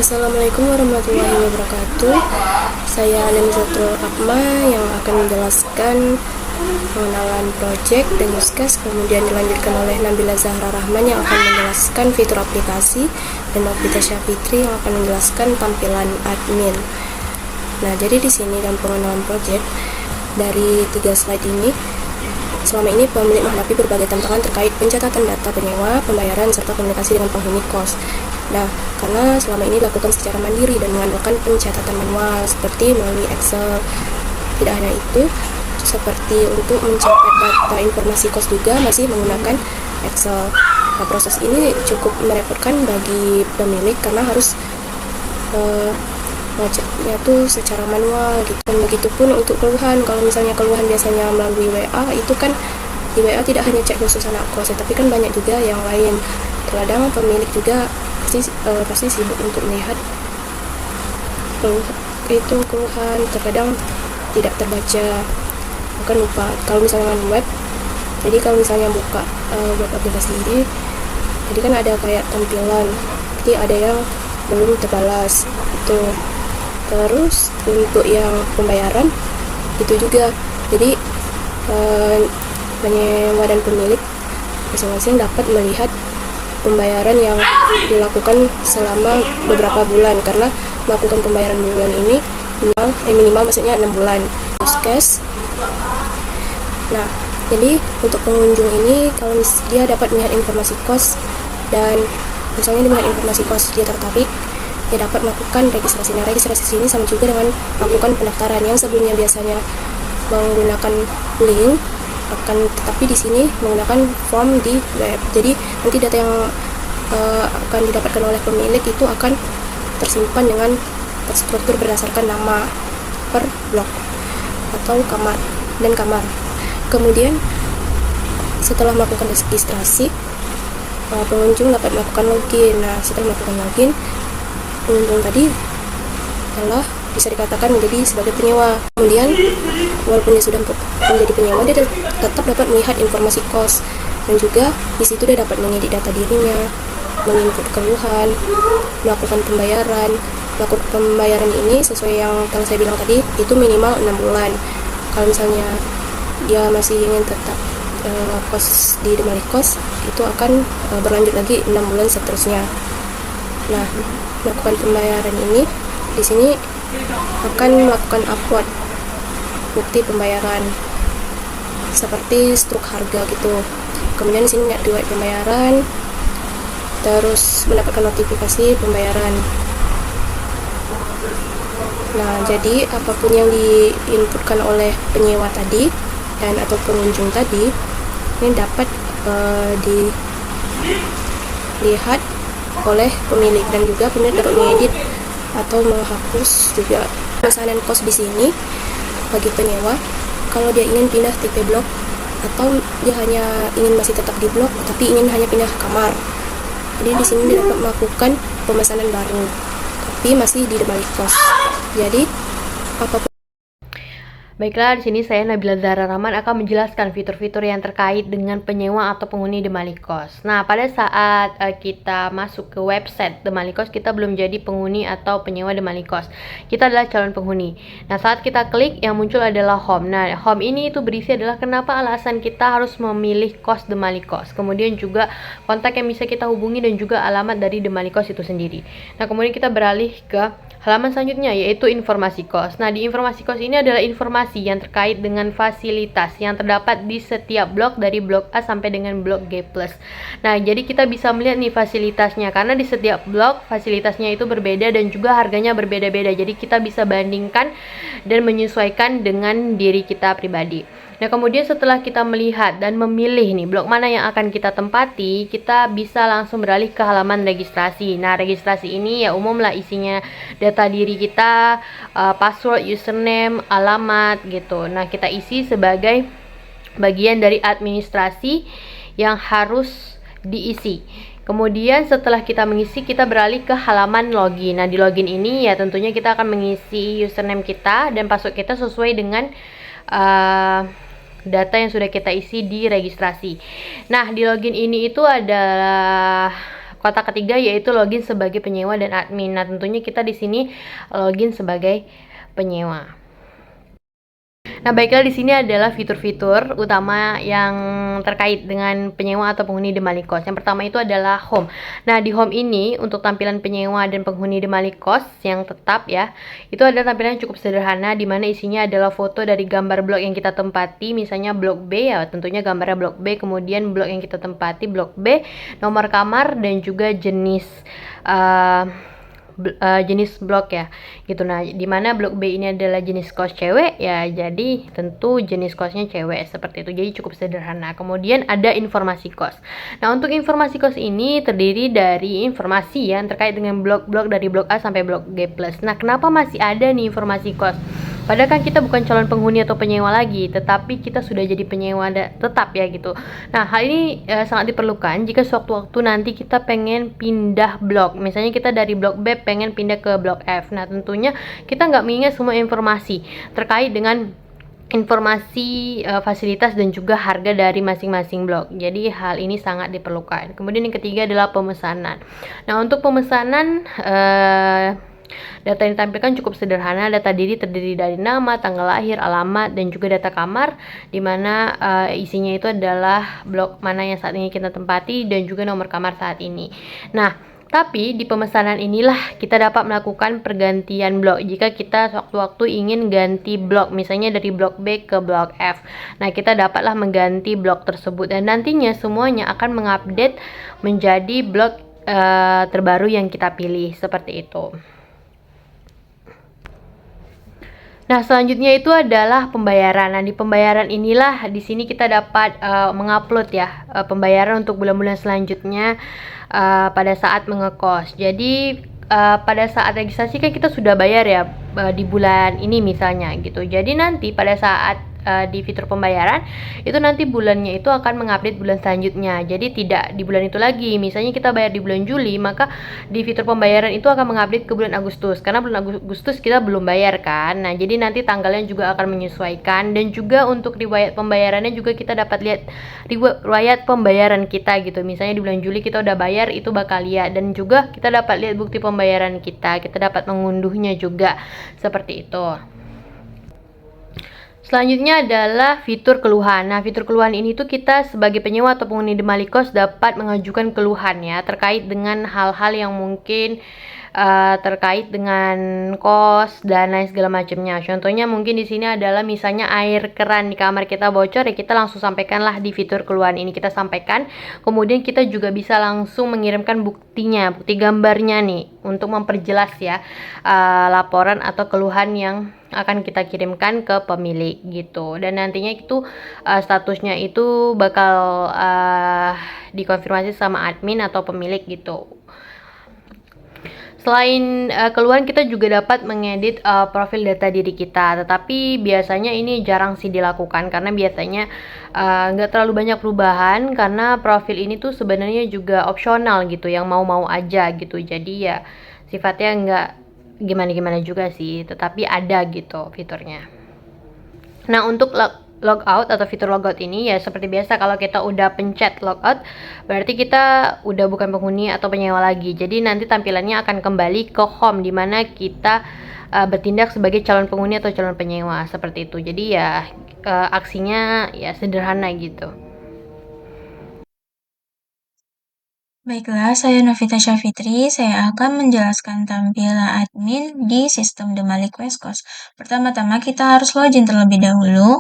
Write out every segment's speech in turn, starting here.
Assalamualaikum warahmatullahi wabarakatuh. Saya Nemizatul Akma yang akan menjelaskan pengenalan project dan use case, kemudian dilanjutkan oleh Nabila Zahra Rahman yang akan menjelaskan fitur aplikasi, dan Novita Syafitri yang akan menjelaskan tampilan admin. Nah, jadi di sini dalam pengenalan project dari 3 slide ini, selama ini pemilik menghadapi berbagai tantangan terkait pencatatan data penyewa, pembayaran, serta komunikasi dengan penghuni kos. Nah, karena selama ini dilakukan secara mandiri dan mengandalkan pencatatan manual seperti melalui Excel. Tidak hanya itu, seperti untuk mencatat data informasi kos juga masih menggunakan Excel. Nah, proses ini cukup merepotkan bagi pemilik karena harus ngeceknya tuh secara manual gitu. Dan begitupun untuk keluhan, kalau misalnya keluhan biasanya melalui WA, itu kan di WA tidak hanya cek khusus anak kos, tapi kan banyak juga yang lain. Terkadang pemilik juga pasti sibuk untuk melihat keluhan, terkadang tidak terbaca, bahkan lupa. Kalau misalnya web, jadi kalau misalnya buka web aplikasi ini, jadi kan ada kayak tampilan, jadi ada yang belum terbalas itu. Terus untuk yang pembayaran itu juga, jadi penyewa dan pemilik masing-masing dapat melihat pembayaran yang dilakukan selama beberapa bulan, karena melakukan pembayaran bulan ini minimal maksudnya 6 bulan. Use case. Nah, jadi untuk pengunjung ini, kalau dia dapat melihat informasi kos dan misalnya dia melihat informasi kos, dia tertarik, dia dapat melakukan registrasi. Nah, registrasi ini sama juga dengan melakukan pendaftaran yang sebelumnya biasanya menggunakan link, tetapi di sini menggunakan form di web. Jadi nanti data yang akan didapatkan oleh pemilik itu akan tersimpan dengan terstruktur berdasarkan nama per blok atau kamar. Kemudian setelah melakukan registrasi, pengunjung dapat melakukan login. Nah, setelah melakukan login, pengunjung tadi telah bisa dikatakan menjadi sebagai penyewa. Kemudian walaupun dia sudah menjadi penyewa, dia tetap dapat melihat informasi kos, dan juga di situ dia dapat mengedit data dirinya, menginput keluhan, melakukan pembayaran. Melakukan pembayaran ini sesuai yang telah saya bilang tadi, itu minimal 6 bulan. Kalau misalnya dia masih ingin tetap kos di Demali Kos, itu akan berlanjut lagi 6 bulan seterusnya. Nah, melakukan pembayaran ini di sini akan melakukan upload bukti pembayaran seperti struk harga gitu. Kemudian di sini lihat riwayat pembayaran, terus mendapatkan notifikasi pembayaran. Nah, jadi apapun yang diinputkan oleh penyewa tadi dan atau pengunjung tadi ini dapat dilihat oleh pemilik, dan juga pemilik dapat mengedit atau menghapus juga. Pemesanan kos di sini bagi penyewa, kalau dia ingin pindah tipe blok atau dia hanya ingin masih tetap di blok tapi ingin hanya pindah kamar, jadi di sini dia dapat melakukan pemesanan baru tapi masih di Demali Kos. Jadi apapun. Baiklah, di sini saya Nabila Zahra Rahman akan menjelaskan fitur-fitur yang terkait dengan penyewa atau penghuni Demali Kos. Nah, pada saat kita masuk ke website Demali Kos, kita belum jadi penghuni atau penyewa Demali Kos. Kita adalah calon penghuni. Nah, saat kita klik, yang muncul adalah home. Nah, home ini itu berisi adalah kenapa alasan kita harus memilih kos Demali Kos. Kemudian juga kontak yang bisa kita hubungi dan juga alamat dari Demali Kos itu sendiri. Nah, kemudian kita beralih ke halaman selanjutnya, yaitu informasi kos. Nah, di informasi kos ini adalah informasi yang terkait dengan fasilitas yang terdapat di setiap blok dari blok A sampai dengan blok G+. Nah, jadi kita bisa melihat nih fasilitasnya, karena di setiap blok fasilitasnya itu berbeda dan juga harganya berbeda-beda. Jadi kita bisa bandingkan dan menyesuaikan dengan diri kita pribadi. Nah, kemudian setelah kita melihat dan memilih nih blok mana yang akan kita tempati, kita bisa langsung beralih ke halaman registrasi. Nah, registrasi ini ya umum lah isinya data diri kita, password, username, alamat gitu. Nah, kita isi sebagai bagian dari administrasi yang harus diisi. Kemudian setelah kita mengisi, kita beralih ke halaman login. Nah, di login ini ya tentunya kita akan mengisi username kita dan password kita sesuai dengan data yang sudah kita isi di registrasi. Nah, di login ini itu adalah kotak ketiga yaitu login sebagai penyewa dan admin. Nah, tentunya kita di sini login sebagai penyewa. Nah, baiklah, di sini adalah fitur-fitur utama yang terkait dengan penyewa atau penghuni Demali Kos. Yang pertama itu adalah home. Nah, di home ini untuk tampilan penyewa dan penghuni Demali Kos yang tetap ya, itu adalah tampilan yang cukup sederhana di mana isinya adalah foto dari gambar blok yang kita tempati, misalnya blok B ya, tentunya gambarnya blok B, kemudian blok yang kita tempati blok B, nomor kamar dan juga jenis jenis blok ya gitu. Nah, dimana blok B ini adalah jenis kos cewek ya, jadi tentu jenis kosnya cewek seperti itu, jadi cukup sederhana. Kemudian ada informasi kos. Nah, untuk informasi kos ini terdiri dari informasi yang terkait dengan blok-blok dari blok A sampai blok G+. Nah, kenapa masih ada nih informasi kos? Padahal kan kita bukan calon penghuni atau penyewa lagi, tetapi kita sudah jadi penyewa tetap ya gitu. Nah, hal ini sangat diperlukan jika sewaktu-waktu nanti kita pengen pindah blok. Misalnya kita dari blok B pengen pindah ke blok F. Nah, tentunya kita nggak mengingat semua informasi terkait dengan informasi fasilitas dan juga harga dari masing-masing blok. Jadi hal ini sangat diperlukan. Kemudian yang ketiga adalah pemesanan. Nah, untuk pemesanan data yang ditampilkan cukup sederhana. Data diri terdiri dari nama, tanggal lahir, alamat, dan juga data kamar, dimana isinya itu adalah blok mana yang saat ini kita tempati dan juga nomor kamar saat ini. Nah, tapi di pemesanan inilah kita dapat melakukan pergantian blok jika kita sewaktu-waktu ingin ganti blok, misalnya dari blok B ke blok F. Nah, kita dapatlah mengganti blok tersebut dan nantinya semuanya akan mengupdate menjadi blok terbaru yang kita pilih seperti itu. Nah, selanjutnya itu adalah pembayaran. Nah, di pembayaran inilah di sini kita dapat mengupload ya pembayaran untuk bulan-bulan selanjutnya pada saat mengekos. Jadi pada saat registrasi kan kita sudah bayar ya di bulan ini misalnya gitu. Jadi nanti pada saat di fitur pembayaran itu nanti bulannya itu akan mengupdate bulan selanjutnya. Jadi tidak di bulan itu lagi. Misalnya kita bayar di bulan Juli, maka di fitur pembayaran itu akan mengupdate ke bulan Agustus karena bulan Agustus kita belum bayar kan. Nah, jadi nanti tanggalnya juga akan menyesuaikan dan juga untuk riwayat pembayarannya juga kita dapat lihat riwayat pembayaran kita gitu. Misalnya di bulan Juli kita udah bayar, itu bakal lihat, dan juga kita dapat lihat bukti pembayaran kita. Kita dapat mengunduhnya juga seperti itu. Selanjutnya adalah fitur keluhan. Nah, fitur keluhan ini tuh kita sebagai penyewa atau penghuni Demali Kos dapat mengajukan keluhan ya terkait dengan hal-hal yang mungkin terkait dengan kos dan lain segala macamnya. Contohnya mungkin di sini adalah misalnya air keran di kamar kita bocor ya, kita langsung sampaikanlah di fitur keluhan ini, kita sampaikan. Kemudian kita juga bisa langsung mengirimkan buktinya, bukti gambarnya nih untuk memperjelas ya laporan atau keluhan yang akan kita kirimkan ke pemilik gitu. Dan nantinya itu statusnya itu bakal dikonfirmasi sama admin atau pemilik gitu. Selain keluhan, kita juga dapat mengedit profil data diri kita, tetapi biasanya ini jarang sih dilakukan karena biasanya nggak terlalu banyak perubahan karena profil ini tuh sebenarnya juga opsional gitu, yang mau-mau aja gitu. Jadi ya sifatnya nggak gimana-gimana juga sih, tetapi ada gitu fiturnya. Nah, untuk logout atau fitur logout ini ya seperti biasa, kalau kita udah pencet logout berarti kita udah bukan penghuni atau penyewa lagi. Jadi nanti tampilannya akan kembali ke home dimana kita bertindak sebagai calon penghuni atau calon penyewa seperti itu. Jadi ya aksinya ya sederhana gitu. Baiklah, saya Novita Syafitri. Saya akan menjelaskan tampilan admin di sistem Demali Quest. Pertama-tama kita harus login terlebih dahulu.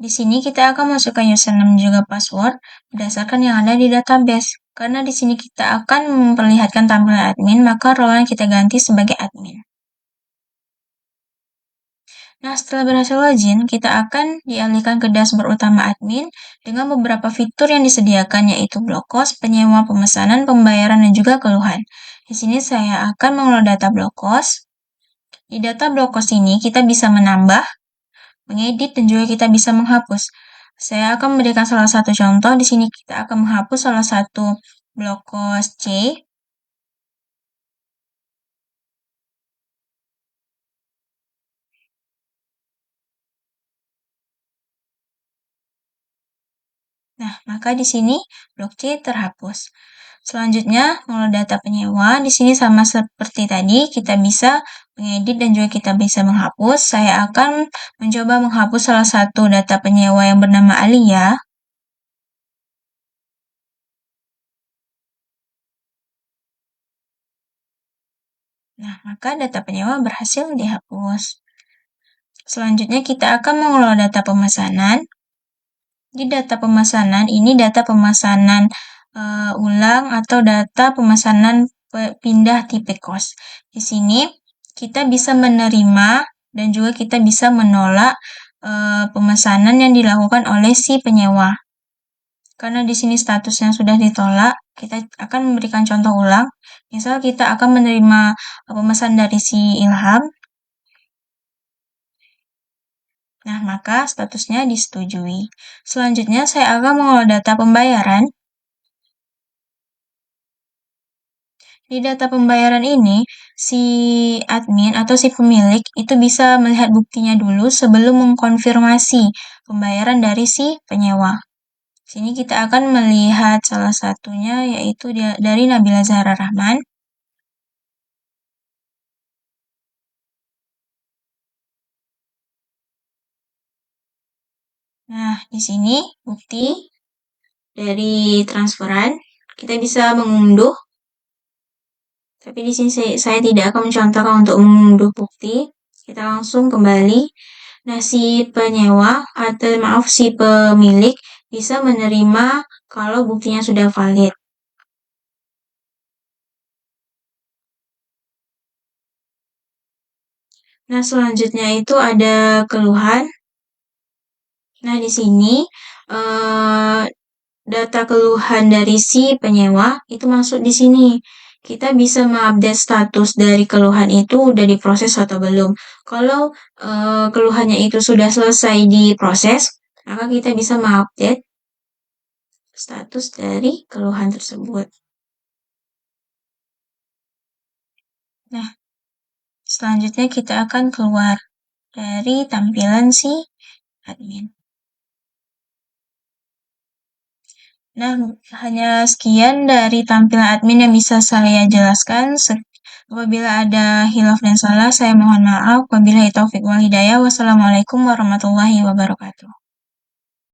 Di sini kita akan masukkan username juga password berdasarkan yang ada di database. Karena di sini kita akan memperlihatkan tampilan admin, maka role yang kita ganti sebagai admin. Nah, setelah berhasil login, kita akan dialihkan ke dashboard utama admin dengan beberapa fitur yang disediakan, yaitu blok kos, penyewa, pemesanan, pembayaran, dan juga keluhan. Di sini saya akan mengelola data blok kos. Di data blok kos ini kita bisa menambah, mengedit, dan juga kita bisa menghapus. Saya akan memberikan salah satu contoh. Di sini kita akan menghapus salah satu blok kos C. Nah, maka di sini blok C terhapus. Selanjutnya, mengelola data penyewa. Di sini sama seperti tadi, kita bisa mengedit dan juga kita bisa menghapus. Saya akan mencoba menghapus salah satu data penyewa yang bernama Alia. Nah, maka data penyewa berhasil dihapus. Selanjutnya kita akan mengelola data pemesanan. Di data pemesanan, ini data pemesanan ulang atau data pemesanan pindah tipe kos. Di sini kita bisa menerima dan juga kita bisa menolak pemesanan yang dilakukan oleh si penyewa. Karena di sini statusnya sudah ditolak, kita akan memberikan contoh ulang. Misal kita akan menerima pemesan dari si Ilham. Nah, maka statusnya disetujui. Selanjutnya, saya akan mengelola data pembayaran. Di data pembayaran ini, si admin atau si pemilik itu bisa melihat buktinya dulu sebelum mengkonfirmasi pembayaran dari si penyewa. Sini kita akan melihat salah satunya yaitu dari Nabila Zahra Rahman. Nah, di sini bukti dari transferan kita bisa mengunduh. Tapi di sini saya tidak akan mencontohkan untuk mengunduh bukti. Kita langsung kembali. Nah, si penyewa atau maaf si pemilik bisa menerima kalau buktinya sudah valid. Nah, selanjutnya itu ada keluhan. Nah, di sini data keluhan dari si penyewa itu masuk di sini. Kita bisa mengupdate status dari keluhan itu udah diproses atau belum. Kalau keluhannya itu sudah selesai diproses, maka kita bisa mengupdate status dari keluhan tersebut. Nah, selanjutnya kita akan keluar dari tampilan si admin. Nah, hanya sekian dari tampilan admin yang bisa saya jelaskan. Apabila ada hilaf dan salah, saya mohon maaf. Wabillahi taufiq wal hidayah. Wassalamualaikum warahmatullahi wabarakatuh.